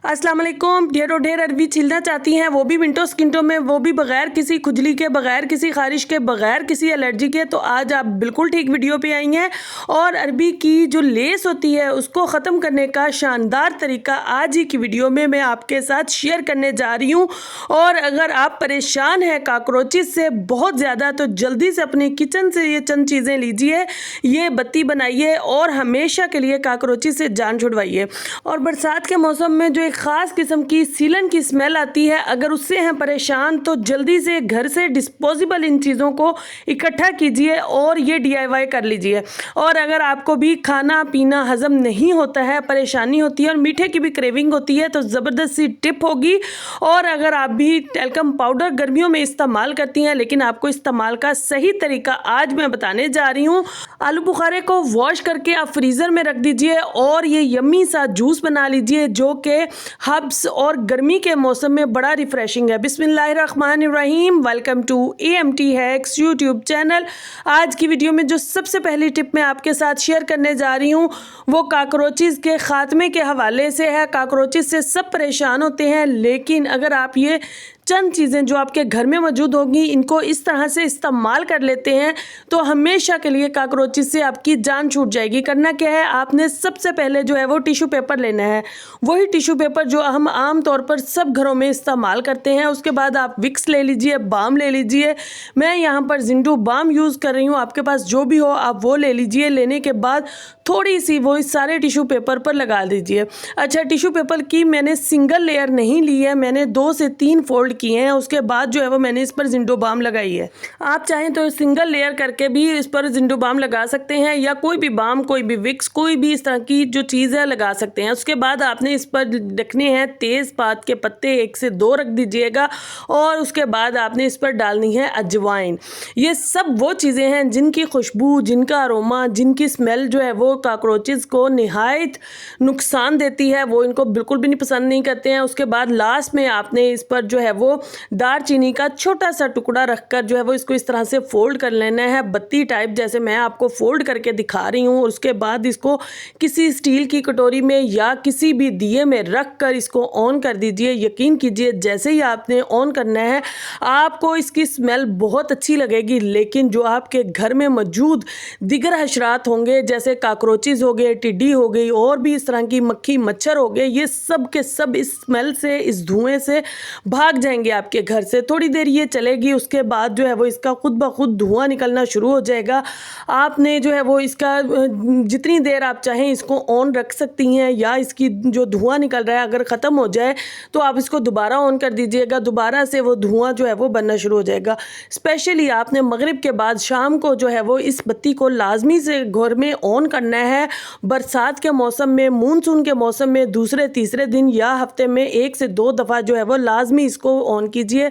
अस्सलाम वालेकुम। ढेरों ढेर अरबी छिलना चाहती हैं, वो भी मिनटों सेकंडों में, वो भी बगैर किसी खुजली के, बगैर किसी खारिश के, बगैर किसी एलर्जी के। तो आज आप बिल्कुल ठीक वीडियो पे आई हैं और अरबी की जो लेस होती है उसको ख़त्म करने का शानदार तरीका आज ही की वीडियो में मैं आपके साथ शेयर करने जा रही हूँ। और अगर आप परेशान हैं काकरोचेस से बहुत ज़्यादा तो जल्दी से अपने किचन से ये चंद चीज़ें लीजिए, ये बत्ती बनाइए और हमेशा के लिए काकरोचेस से जान छुड़वाइए। और बरसात के मौसम में जो एक ख़ास किस्म की सीलन की स्मेल आती है, अगर उससे हैं परेशान तो जल्दी से घर से डिस्पोजेबल इन चीज़ों को इकट्ठा कीजिए और ये DIY कर लीजिए। और अगर आपको भी खाना पीना हज़म नहीं होता है, परेशानी होती है और मीठे की भी क्रेविंग होती है तो ज़बरदस्त सी टिप होगी। और अगर आप भी टैल्कम पाउडर गर्मियों में इस्तेमाल करती हैं लेकिन आपको इस्तेमाल का सही तरीका आज मैं बताने जा रही हूँ। आलू बुखारे को वॉश करके आप फ्रीज़र में रख दीजिए और ये यम्मी सा जूस बना लीजिए जो कि हब्स और गर्मी के मौसम में बड़ा रिफ्रेशिंग है। बिस्मिल्लाहिर्रहमानिर्रहीम। Welcome to AMT hacks YouTube channel. आज की वीडियो में जो सबसे पहली टिप मैं आपके साथ शेयर करने जा रही हूँ वो काकरोचेस के ख़ात्मे के हवाले से है। काकरोचेस से सब परेशान होते हैं लेकिन अगर आप ये चंद चीज़ें जो आपके घर में मौजूद होंगी इनको इस तरह से इस्तेमाल कर लेते हैं तो हमेशा के लिए काकरोचेस से आपकी जान छूट जाएगी। करना क्या है, आपने सबसे पहले जो है वो टिश्यू पेपर लेना है, वही टिश्यू पेपर जो हम आम तौर पर सब घरों में इस्तेमाल करते हैं। उसके बाद आप विक्स ले लीजिए, बाम ले लीजिए। मैं यहाँ पर जिंडू बाम यूज़ कर रही हूँ, आपके पास जो भी हो आप वो ले लीजिए। लेने के बाद थोड़ी सी वो इस सारे टिश्यू पेपर पर लगा दीजिए। अच्छा, टिश्यू पेपर की मैंने सिंगल लेयर नहीं ली है, मैंने 2 से 3 फोल्ड किए हैं। उसके बाद जो है वो मैंने इस पर जिंडो बाम लगाई है। आप चाहें तो सिंगल लेयर करके भी इस पर जिंडो बाम लगा सकते हैं या कोई भी बाम, कोई भी विक्स, कोई भी इस तरह की जो चीज़ है लगा सकते हैं। उसके बाद आपने इस पर रखने हैं तेज़पात के पत्ते, 1 से 2 रख दीजिएगा। और उसके बाद आपने इस पर डालनी है अजवाइन। ये सब वो चीज़ें हैं जिनकी खुशबू, जिनका अरोमा, जिनकी स्मेल जो है वो काकरोचेस को निहायत नुकसान देती है, वो इनको बिल्कुल भी नहीं पसंद नहीं करते हैं। उसके बाद लास्ट में आपने इस पर जो है वो दालचीनी का छोटा सा टुकड़ा रखकर जो है वो इसको इस तरह से फोल्ड कर लेना है, बत्ती टाइप जैसे मैं आपको फोल्ड करके दिखा रही हूँ। उसके बाद इसको किसी स्टील की कटोरी में या किसी भी दिए में रख कर इसको ऑन कर दीजिए। यकीन कीजिए जैसे ही आपने ऑन करना है आपको इसकी स्मेल बहुत अच्छी लगेगी, लेकिन जो आपके घर में मौजूद दिगर हशरात होंगे जैसे काकरोचेस हो गए, टिड्डी हो गई और भी इस तरह की मक्खी मच्छर हो गए, ये सब के सब इस स्मेल से, इस धुएं से भाग जाएंगे आपके घर से। थोड़ी देर ये चलेगी, उसके बाद जो है वो इसका खुद ब खुद धुआं निकलना शुरू हो जाएगा। आपने जो है वो इसका जितनी देर आप चाहें इसको ऑन रख सकती हैं या इसकी जो धुआं निकल रहा है अगर ख़त्म हो जाए तो आप इसको दोबारा ऑन कर दीजिएगा, दोबारा से वो धुआं जो है वो बनना शुरू हो जाएगा। स्पेशली आपने मगरिब के बाद शाम को जो है वो इस बत्ती को लाजमी से घर में ऑन करना है। बरसात के मौसम में, मानसून के मौसम में दूसरे तीसरे दिन या हफ्ते में 1 से 2 दफ़ा जो है वो लाजमी इसको ऑन कीजिए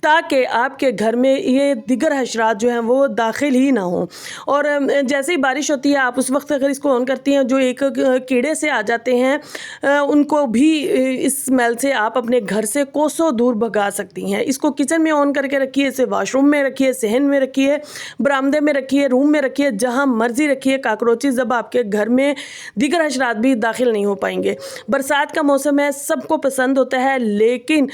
ताकि आपके घर में ये दिगर हशरात जो हैं वो दाखिल ही ना हों। और जैसे ही बारिश होती है आप उस वक्त अगर इसको ऑन करती हैं जो एक कीड़े से आ जाते हैं उनको भी इस स्मेल से आप अपने घर से कोसों दूर भगा सकती हैं। इसको किचन में ऑन करके रखिए, इसे वॉशरूम में रखिए, सहन में रखिए, बरामदे में रखिए, रूम में रखिए, जहाँ मर्जी रखिए। काकरोचेस जब आपके घर में दिगर हशरात भी दाखिल नहीं हो पाएंगे। बरसात का मौसम है, सबको पसंद होता है, लेकिन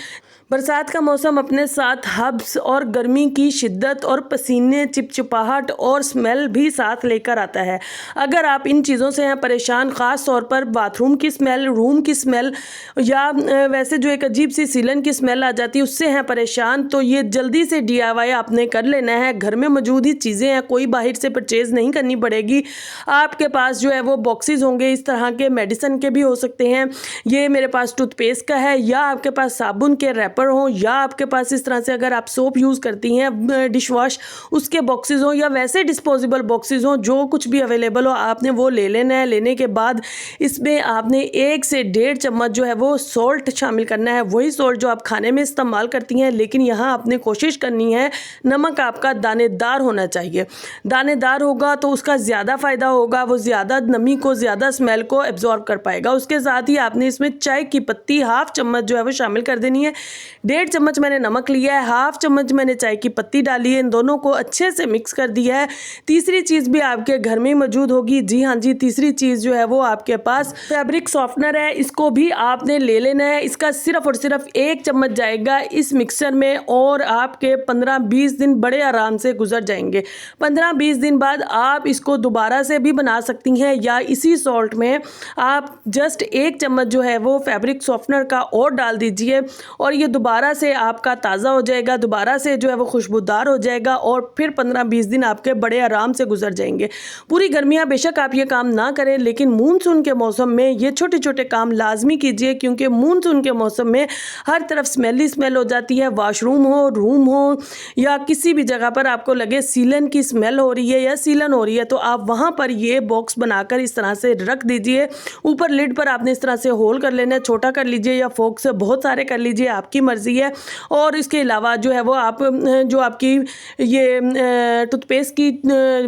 बरसात का मौसम अपने साथ हब्स और गर्मी की शिद्दत और पसीने, चिपचिपाहट और स्मेल भी साथ लेकर आता है। अगर आप इन चीज़ों से हैं परेशान, ख़ास तौर पर बाथरूम की स्मेल, रूम की स्मेल या वैसे जो एक अजीब सी सीलन की स्मेल आ जाती है उससे हैं परेशान, तो ये जल्दी से DIY आपने कर लेना है। घर में मौजूद ही चीज़ें हैं, कोई बाहर से परचेज़ नहीं करनी पड़ेगी। आपके पास जो है वो बॉक्सेस होंगे इस तरह के, मेडिसिन के भी हो सकते हैं। ये मेरे पास टूथपेस्ट का है, या आपके पास साबुन के रैपर हो, या आपके पास इस तरह से अगर आप सोप यूज़ करती हैं डिश वॉश उसके बॉक्सेस हो, या वैसे डिस्पोजेबल बॉक्सेस हो, जो कुछ भी अवेलेबल हो आपने वो ले लेना है। लेने के बाद इसमें आपने 1 से 1.5 चम्मच जो है वो सॉल्ट शामिल करना है, वही सॉल्ट जो आप खाने में इस्तेमाल करती हैं, लेकिन यहाँ आपने कोशिश करनी है नमक आपका दानेदार होना चाहिए। दानेदार होगा तो उसका ज़्यादा फ़ायदा होगा, वो ज़्यादा नमी को, ज़्यादा स्मेल को एब्जॉर्ब कर पाएगा। उसके साथ ही आपने इसमें चाय की पत्ती 1/2 चम्मच जो है वो शामिल कर देनी है। 1.5 चम्मच मैंने नमक लिया है, हाफ चम्मच मैंने चाय की पत्ती डाली है, इन दोनों को अच्छे से मिक्स कर दिया है। तीसरी चीज़ भी आपके घर में मौजूद होगी। जी हाँ जी, तीसरी चीज़ जो है वो आपके पास फैब्रिक सॉफ्टनर है, इसको भी आपने ले लेना है। इसका सिर्फ और सिर्फ 1 चम्मच जाएगा इस मिक्सर में और आपके 15-20 दिन बड़े आराम से गुजर जाएंगे। 15-20 दिन बाद आप इसको दोबारा से भी बना सकती हैं या इसी सॉल्ट में आप जस्ट 1 चम्मच जो है वो फैब्रिक सॉफ्टनर का और डाल दीजिए और ये दोबारा से आपका ताज़ा हो जाएगा, दोबारा से जो है वो खुशबूदार हो जाएगा और फिर 15-20 दिन आपके बड़े आराम से गुजर जाएंगे। पूरी गर्मियाँ बेशक आप ये काम ना करें, लेकिन मानसून के मौसम में ये छोटे छोटे काम लाजमी कीजिए, क्योंकि मानसून के मौसम में हर तरफ स्मेल हो जाती है। वॉशरूम हो, रूम हो या किसी भी जगह पर आपको लगे सीलन की स्मेल हो रही है या सीलन हो रही है, तो आप वहाँ पर ये बॉक्स बनाकर इस तरह से रख दीजिए। ऊपर लिड पर आपने इस तरह से होल कर लेना है, छोटा कर लीजिए या फोक से बहुत सारे कर लीजिए, आपकी मर्ज़ी है। और इसके अलावा जो है वो आप जो आपकी ये टूथपेस्ट की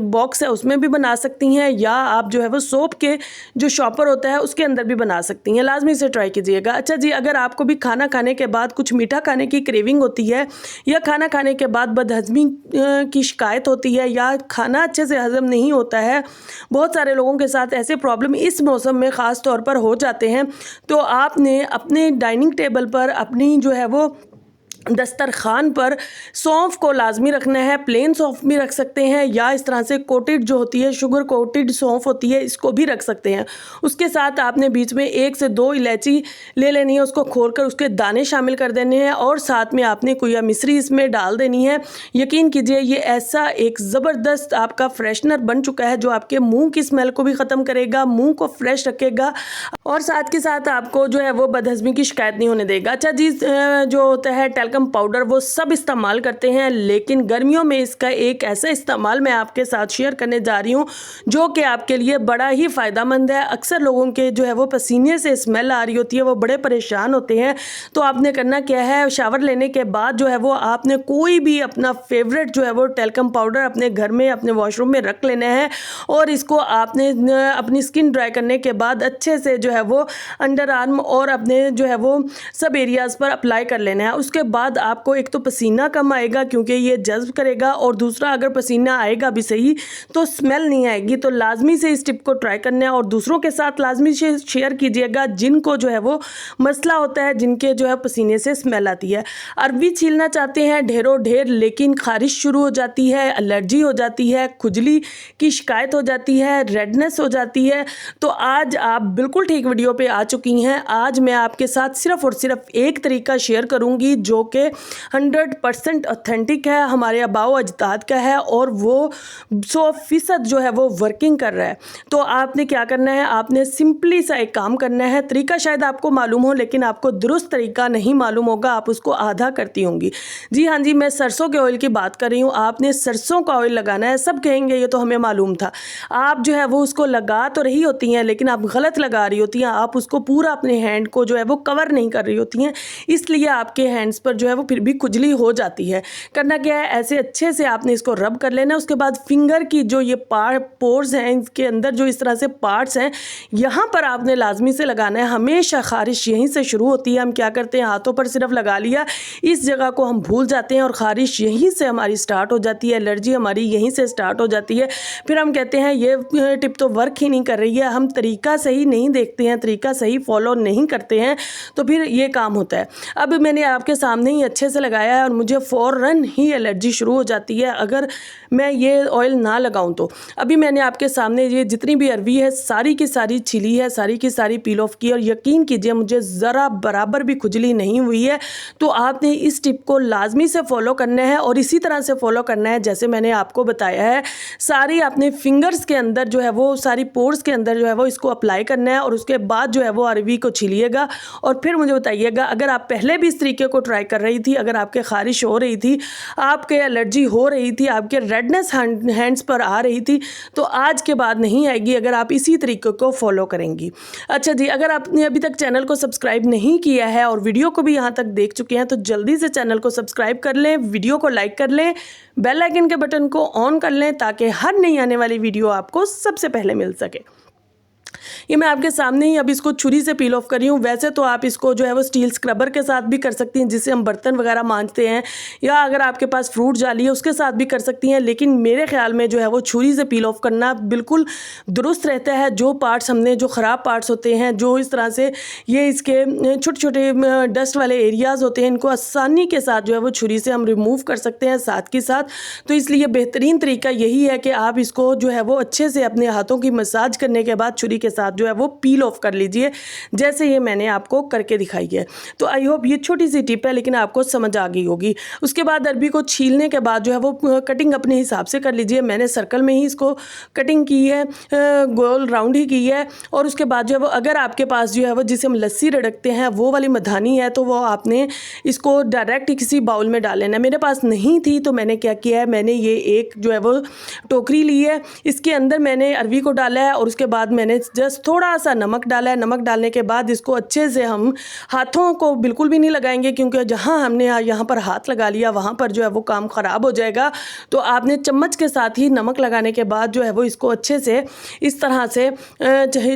बॉक्स है उसमें भी बना सकती हैं या आप जो है वो सोप के जो शॉपर होता है उसके अंदर भी बना सकती हैं। लाजमी से ट्राई कीजिएगा। अच्छा जी, अगर आपको भी खाना खाने के बाद कुछ मीठा खाने की क्रेविंग होती है या खाना खाने के बाद बदहज़मी की शिकायत होती है या खाना अच्छे से हज़म नहीं होता है, बहुत सारे लोगों के साथ ऐसे प्रॉब्लम इस मौसम में ख़ास तौर पर हो जाते हैं, तो आपने अपने डाइनिंग टेबल पर अपनी जो है वो दस्तरखान पर सौंफ को लाजमी रखना है। प्लेन सौंफ भी रख सकते हैं या इस तरह से कोटेड जो होती है, शुगर कोटेड सौंफ होती है, इसको भी रख सकते हैं। उसके साथ आपने बीच में 1 से 2 इलायची ले लेनी है, उसको खोलकर उसके दाने शामिल कर देने हैं और साथ में आपने कुया मिश्री इसमें डाल देनी है। यकीन कीजिए ये ऐसा एक ज़बरदस्त आपका फ्रेशनर बन चुका है जो आपके मुँह की स्मेल को भी ख़त्म करेगा, मुँह को फ्रेश रखेगा और साथ के साथ आपको जो है वो बदहज़मी की शिकायत नहीं होने देगा। अच्छा जी, जो होता है टैल्कम पाउडर वो सब इस्तेमाल करते हैं, लेकिन गर्मियों में इसका एक ऐसा इस्तेमाल मैं आपके साथ शेयर करने जा रही हूँ जो कि आपके लिए बड़ा ही फ़ायदेमंद है। अक्सर लोगों के जो है वो पसीने से स्मेल आ रही होती है, वो बड़े परेशान होते हैं। तो आपने करना क्या है, शावर लेने के बाद जो है वो आपने कोई भी अपना फेवरेट जो है वो टैल्कम पाउडर अपने घर में अपने वॉशरूम में रख लेना है और इसको आपने अपनी स्किन ड्राई करने के बाद अच्छे से जो है वो अंडर आर्म और अपने जो है वो सब एरियाज़ पर अप्लाई कर लेना है। उसके बाद आपको एक तो पसीना कम आएगा क्योंकि ये जज्ब करेगा और दूसरा अगर पसीना आएगा भी सही तो स्मेल नहीं आएगी। तो लाजमी से इस टिप को ट्राई करना है और दूसरों के साथ लाजमी से शेयर कीजिएगा जिनको जो है वो मसला होता है, जिनके जो है पसीने से स्मेल आती है। अरबी छीलना चाहते हैं ढेरों ढेर, लेकिन खारिश शुरू हो जाती है, एलर्जी हो जाती है, खुजली की शिकायत हो जाती है, रेडनेस हो जाती है, तो आज आप बिल्कुल ठीक वीडियो पे आ चुकी हैं। आज मैं आपके साथ सिर्फ और सिर्फ एक तरीका शेयर करूंगी जो कि 100% ऑथेंटिक है, हमारे आबाओ अजदाद का है और वो 100% जो है वो वर्किंग कर रहा है। तो आपने क्या करना है, आपने सिंपली सा एक काम करना है। तरीका शायद आपको मालूम हो लेकिन आपको दुरुस्त तरीका नहीं मालूम होगा, आप उसको आधा करती होंगी। जी हाँ जी, मैं सरसों के ऑयल की बात कर रही हूँ। आपने सरसों का ऑयल लगाना है। सब कहेंगे ये तो हमें मालूम था, आप जो है वो उसको लगा तो रही होती हैं लेकिन आप गलत लगा रही होती हैं। आप उसको पूरा अपने हैंड को जो है वो कवर नहीं कर रही होती हैं, इसलिए आपके हैंड्स पर जो है वो फिर भी खुजली हो जाती है। करना क्या है, ऐसे अच्छे से आपने इसको रब कर लेना है। उसके बाद फिंगर की जो ये पोर्स हैं, इसके अंदर जो इस तरह से पार्ट्स हैं, यहाँ पर आपने लाजमी से लगाना है। हमेशा खारिश यहीं से शुरू होती है। हम क्या करते हैं, हाथों पर सिर्फ लगा लिया, इस जगह को हम भूल जाते हैं और खारिश यहीं से हमारी स्टार्ट हो जाती है, एलर्जी हमारी यहीं से स्टार्ट हो जाती है। फिर हम कहते हैं ये टिप तो वर्क ही नहीं कर रही है, हम तरीका सही नहीं देखते हैं, तरीका सही फॉलो नहीं करते हैं, तो फिर ये काम होता है। अब मैंने आपके सामने ही अच्छे से लगाया है और मुझे फ़ौरन ही एलर्जी शुरू हो जाती है अगर मैं ये ऑयल ना लगाऊं तो। अभी मैंने आपके सामने ये जितनी भी अरवी है सारी की सारी छिली है, सारी की सारी पील ऑफ की और यकीन कीजिए मुझे ज़रा बराबर भी खुजली नहीं हुई है। तो आपने इस टिप को लाजमी से फॉलो करना है और इसी तरह से फॉलो करना है जैसे मैंने आपको बताया है। सारी आपने फिंगर्स के अंदर जो है वो सारी पोर्स के अंदर जो है वो इसको अप्लाई करना है और उसके बाद जो है वो अरवी को छिलिएगा और फिर मुझे बताइएगा। अगर आप पहले भी इस तरीके को ट्राई कर रही थी, अगर आपके खारिश हो रही थी, आपके एलर्जी हो रही थी, आपके रेडनेस हैंड्स पर आ रही थी, तो आज के बाद नहीं आएगी अगर आप इसी तरीके को फॉलो करेंगी। अच्छा जी, अगर आपने अभी तक चैनल को सब्सक्राइब नहीं किया है और वीडियो को भी यहाँ तक देख चुके हैं तो जल्दी से चैनल को सब्सक्राइब कर लें, वीडियो को लाइक कर लें, बेल आइकन के बटन को ऑन कर लें ताकि हर नई आने वाली वीडियो आपको सबसे पहले मिल सके। ये मैं आपके सामने ही अब इसको छुरी से पील ऑफ कर रही हूँ। वैसे तो आप इसको जो है वो स्टील स्क्रबर के साथ भी कर सकती हैं, जिससे हम बर्तन वगैरह मांजते हैं, या अगर आपके पास फ्रूट जाली है उसके साथ भी कर सकती हैं। लेकिन मेरे ख्याल में जो है वो छुरी से पील ऑफ करना बिल्कुल दुरुस्त रहता है। जो पार्ट्स हमने, जो ख़राब पार्ट्स होते हैं, जो इस तरह से ये इसके छोटे छोटे डस्ट वाले एरियाज़ होते हैं, इनको आसानी के साथ जो है वो छुरी से हम रिमूव कर सकते हैं साथ के साथ। तो इसलिए बेहतरीन तरीका यही है कि आप इसको जो है वो अच्छे से अपने हाथों की मसाज करने के बाद छुरी के साथ जो है वो पील ऑफ कर लीजिए, जैसे ये मैंने आपको करके दिखाई है। तो आई होप ये छोटी सी टिप है लेकिन आपको समझ आ गई होगी। उसके बाद अरबी को छीलने के बाद जो है वो कटिंग अपने हिसाब से कर लीजिए। मैंने सर्कल में ही इसको कटिंग की है, गोल राउंड ही की है। और उसके बाद जो है वो अगर आपके पास जो है वो जिसे हम लस्सी रड़कते हैं वो वाली मधानी है, तो वो आपने इसको डायरेक्ट किसी बाउल में डाल लेना। मेरे पास नहीं थी तो मैंने क्या किया है, मैंने ये एक जो है वो टोकरी ली है, इसके अंदर मैंने अरबी को डाला है और उसके बाद मैंने जस्ट थोड़ा सा नमक डाला है। नमक डालने के बाद इसको अच्छे से हम हाथों को बिल्कुल भी नहीं लगाएंगे, क्योंकि जहाँ हमने यहाँ पर हाथ लगा लिया वहाँ पर जो है वो काम ख़राब हो जाएगा। तो आपने चम्मच के साथ ही नमक लगाने के बाद जो है वो इसको अच्छे से इस तरह से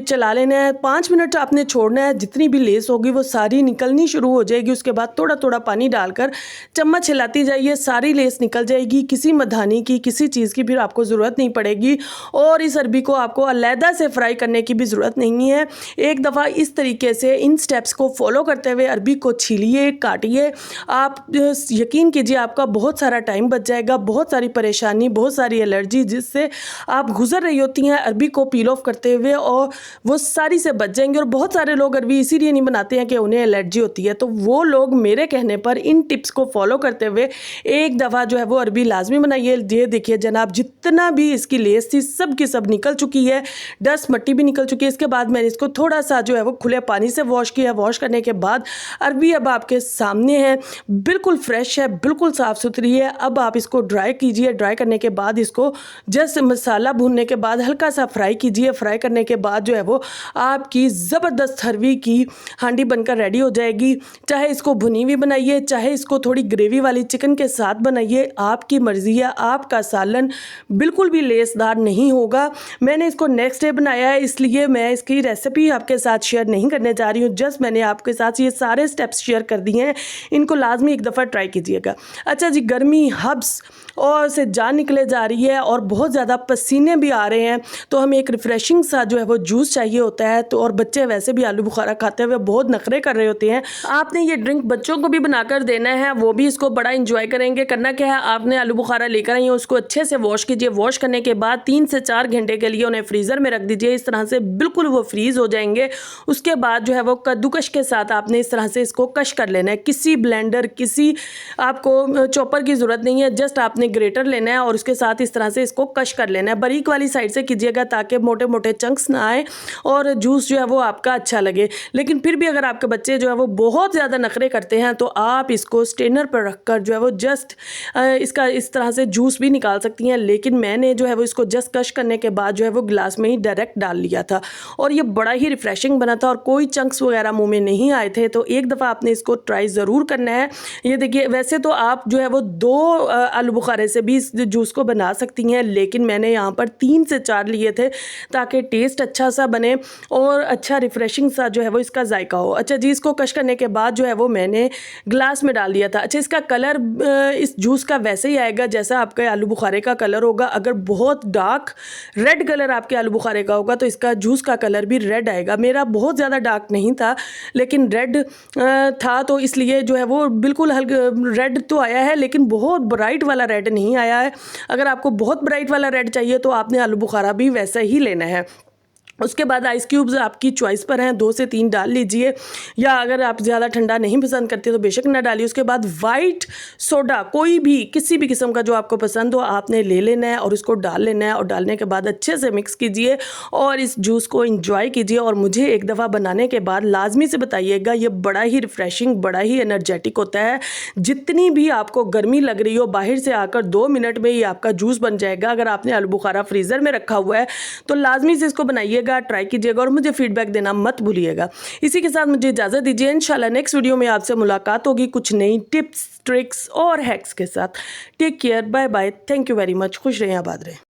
चला लेना है। 5 मिनट आपने छोड़ना है, जितनी भी लेस होगी वो सारी निकलनी शुरू हो जाएगी। उसके बाद थोड़ा थोड़ा पानी डालकर चम्मच हिलाती जाइए, सारी लेस निकल जाएगी। किसी मधानी की, किसी चीज़ की फिर आपको ज़रूरत नहीं पड़ेगी। और इस अरबी को आपको अलहदा से फ्राई करने की भी ज़रूरत नहीं है। एक दफ़ा इस तरीके से इन स्टेप्स को फॉलो करते हुए अरबी को छीलिए, काटिए। आप यकीन कीजिए आपका बहुत सारा टाइम बच जाएगा, बहुत सारी परेशानी, बहुत सारी एलर्जी जिससे आप गुजर रही होती हैं अरबी को पील ऑफ करते हुए, और वो सारी से बच जाएंगे। और बहुत सारे लोग अरबी इसीलिए नहीं बनाते हैं कि उन्हें एलर्जी होती है। तो वो लोग मेरे कहने पर इन टिप्स को फॉलो करते हुए एक दफ़ा जो है वो अरबी लाजमी बनाइए। ये देखिए जनाब, जितना भी इसकी लेस थी सब की सब निकल चुकी है, डस्ट मट्टी भी निकल चुकी है। इसके बाद मैंने इसको थोड़ा सा जो है वो खुले पानी से वॉश किया। वॉश करने के बाद अरबी अब आपके सामने है, बिल्कुल फ्रेश है, बिल्कुल साफ़ सुथरी है। अब आप इसको ड्राई कीजिए। ड्राई करने के बाद इसको जस्ट मसाला भूनने के बाद हल्का सा फ्राई कीजिए। फ्राई करने के बाद जो है वो आपकी ज़बरदस्त अरबी की हांडी बनकर रेडी हो जाएगी। चाहे इसको भुनी हुई बनाइए, चाहे इसको थोड़ी ग्रेवी वाली चिकन के साथ बनाइए, आपकी मर्ज़ी है। आपका सालन बिल्कुल भी लेसदार नहीं होगा। मैंने इसको नेक्स्ट डे बनाया है, इसलिए मैं इसकी रेसिपी आपके साथ शेयर नहीं करने जा रही हूँ। जस्ट मैंने आपके साथ ये सारे स्टेप्स शेयर कर दिए हैं, इनको लाजमी एक दफ़ा ट्राई कीजिएगा। अच्छा जी, गर्मी हब्स और से जान निकले जा रही है और बहुत ज़्यादा पसीने भी आ रहे हैं, तो हमें एक रिफ़्रेशिंग सा जो है वो जूस चाहिए होता है। तो और बच्चे वैसे भी आलू बुखारा खाते हुए बहुत नखरे कर रहे होते हैं। आपने ये ड्रिंक बच्चों को भी बनाकर देना है, वो भी इसको बड़ा इंजॉय करेंगे। करना क्या है, आपने आलू बुखारा लेकर आइए, उसको अच्छे से वॉश कीजिए। वॉश करने के बाद 3 से 4 घंटे के लिए उन्हें फ्रीज़र में रख दीजिए। इस तरह से बिल्कुल वो फ्रीज़ हो जाएंगे। उसके बाद जो है वो कद्दूकश के साथ आपने इस तरह से इसको कश कर लेना है। किसी ब्लेंडर, किसी आपको चॉपर की ज़रूरत नहीं है, जस्ट आपने ग्रेटर लेना है और उसके साथ इस तरह से इसको कश कर लेना है। बारीक वाली साइड से कीजिएगा ताकि मोटे मोटे चंक्स ना आए और जूस जो है वो आपका अच्छा लगे। लेकिन फिर भी अगर आपके बच्चे जो है वो बहुत ज़्यादा नखरे करते हैं तो आप इसको स्ट्रेनर पर रखकर जो है वो जस्ट इसका इस तरह से जूस भी निकाल सकती हैं। लेकिन मैंने जो है वो इसको जस्ट कश करने के बाद जो है वो गिलास में ही डायरेक्ट डाल लिया था और ये बड़ा ही रिफ्रेशिंग बना था और कोई चंक्स वगैरह मुंह में नहीं आए थे। तो एक दफ़ा आपने इसको ट्राई ज़रूर करना है। ये देखिए, वैसे तो आप जो है वो 2 आलू बुखारे से भी इस जूस को बना सकती हैं, लेकिन मैंने यहाँ पर 3 से 4 लिए थे ताकि टेस्ट अच्छा सा बने और अच्छा रिफ्रेशिंग सा जो है वो इसका जायका हो। अच्छा जी, इसको कश करने के बाद जो है वो मैंने ग्लास में डाल दिया था। अच्छा, इसका कलर इस जूस का वैसे ही आएगा जैसा आपके आलू बुखारे का कलर होगा। अगर बहुत डार्क रेड कलर आपके आलू बुखारे का होगा तो इसका जूस का कलर भी रेड आएगा। मेरा बहुत ज़्यादा डार्क नहीं था लेकिन रेड था, तो इसलिए जो है वो बिल्कुल हल्का रेड तो आया है लेकिन बहुत ब्राइट वाला रेड नहीं आया है। अगर आपको बहुत ब्राइट वाला रेड चाहिए तो आपने आलू बुखारा भी वैसा ही लेना है। उसके बाद आइस क्यूब्स आपकी चॉइस पर हैं, 2 से 3 डाल लीजिए, या अगर आप ज़्यादा ठंडा नहीं पसंद करते तो बेशक ना डालिए। उसके बाद वाइट सोडा कोई भी किसी भी किस्म का जो आपको पसंद हो आपने ले लेना है और इसको डाल लेना है और डालने के बाद अच्छे से मिक्स कीजिए और इस जूस को इंजॉय कीजिए। और मुझे एक दफ़ा बनाने के बाद लाजमी से बताइएगा, ये बड़ा ही रिफ़्रेशिंग, बड़ा ही एनर्जेटिक होता है। जितनी भी आपको गर्मी लग रही हो, बाहर से आकर 2 मिनट में ही आपका जूस बन जाएगा। अगर आपने आलू बुखारा फ्रीज़र में रखा हुआ है तो लाजमी से इसको बनाइए, ट्राई कीजिएगा और मुझे फीडबैक देना मत भूलिएगा। इसी के साथ मुझे इजाज़त दीजिए। इंशाल्लाह नेक्स्ट वीडियो में आपसे मुलाकात होगी कुछ नई टिप्स, ट्रिक्स और हैक्स के साथ। Take care, bye bye, thank you very much. खुश रहें, आबाद रहें।